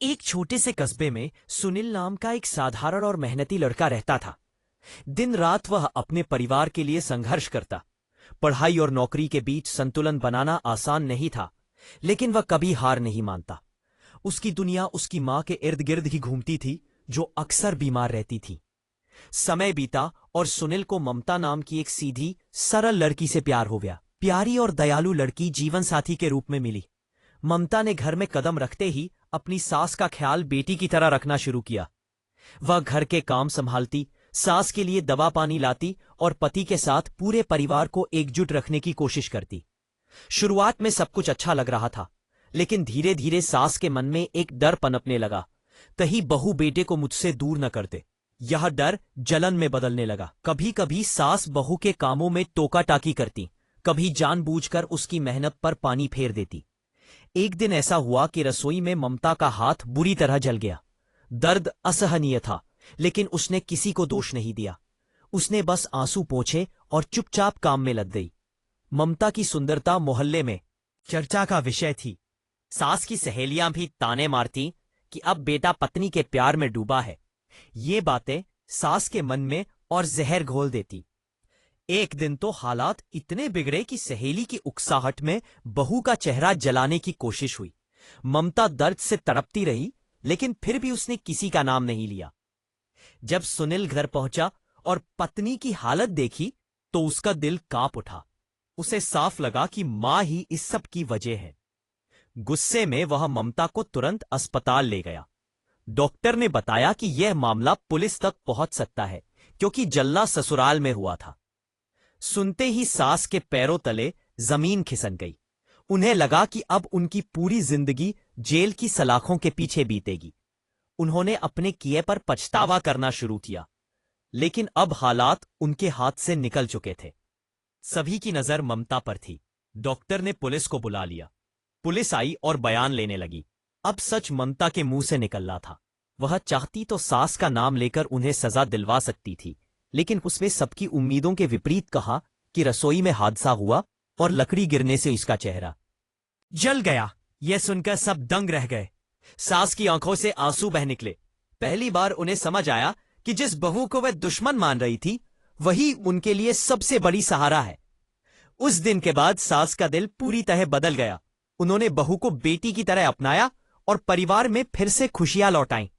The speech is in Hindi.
एक छोटे से कस्बे में सुनील नाम का एक साधारण और मेहनती लड़का रहता था। दिन रात वह अपने परिवार के लिए संघर्ष करता। पढ़ाई और नौकरी के बीच संतुलन बनाना आसान नहीं था, लेकिन वह कभी हार नहीं मानता। उसकी दुनिया उसकी मां के इर्द गिर्द ही घूमती थी, जो अक्सर बीमार रहती थी। समय बीता और सुनील को ममता नाम की एक सीधी सरल लड़की से प्यार हो गया। प्यारी और दयालु लड़की जीवन साथी के रूप में मिली। ममता ने घर में कदम रखते ही अपनी सास का ख्याल बेटी की तरह रखना शुरू किया। वह घर के काम संभालती, सास के लिए दवा पानी लाती और पति के साथ पूरे परिवार को एकजुट रखने की कोशिश करती। शुरुआत में सब कुछ अच्छा लग रहा था, लेकिन धीरे धीरे सास के मन में एक डर पनपने लगा। कहीं बहू बेटे को मुझसे दूर न कर दे। यह डर जलन में बदलने लगा। कभी कभी सास बहू के कामों में टोका टाकी करती, कभी जानबूझकर उसकी मेहनत पर पानी फेर देती। एक दिन ऐसा हुआ कि रसोई में ममता का हाथ बुरी तरह जल गया। दर्द असहनीय था, लेकिन उसने किसी को दोष नहीं दिया। उसने बस आंसू पोंछे और चुपचाप काम में लग गई। ममता की सुंदरता मोहल्ले में चर्चा का विषय थी। सास की सहेलियां भी ताने मारती कि अब बेटा पत्नी के प्यार में डूबा है। ये बातें सास के मन में और जहर घोल देती। एक दिन तो हालात इतने बिगड़े कि सहेली की उकसाहट में बहू का चेहरा जलाने की कोशिश हुई। ममता दर्द से तड़पती रही, लेकिन फिर भी उसने किसी का नाम नहीं लिया। जब सुनील घर पहुंचा और पत्नी की हालत देखी तो उसका दिल कांप उठा। उसे साफ लगा कि मां ही इस सब की वजह है। गुस्से में वह ममता को तुरंत अस्पताल ले गया। डॉक्टर ने बताया कि यह मामला पुलिस तक पहुंच सकता है, क्योंकि जलना ससुराल में हुआ था। सुनते ही सास के पैरों तले जमीन खिसक गई। उन्हें लगा कि अब उनकी पूरी जिंदगी जेल की सलाखों के पीछे बीतेगी। उन्होंने अपने किए पर पछतावा करना शुरू किया, लेकिन अब हालात उनके हाथ से निकल चुके थे। सभी की नजर ममता पर थी। डॉक्टर ने पुलिस को बुला लिया। पुलिस आई और बयान लेने लगी। अब सच ममता के मुंह से निकल रहा था। वह चाहती तो सास का नाम लेकर उन्हें सजा दिलवा सकती थी, लेकिन उसने सबकी उम्मीदों के विपरीत कहा कि रसोई में हादसा हुआ और लकड़ी गिरने से इसका चेहरा जल गया। यह सुनकर सब दंग रह गए। सास की आंखों से आंसू बह निकले। पहली बार उन्हें समझ आया कि जिस बहू को वह दुश्मन मान रही थी, वही उनके लिए सबसे बड़ी सहारा है। उस दिन के बाद सास का दिल पूरी तरह बदल गया। उन्होंने बहू को बेटी की तरह अपनाया और परिवार में फिर से खुशियां लौटाई।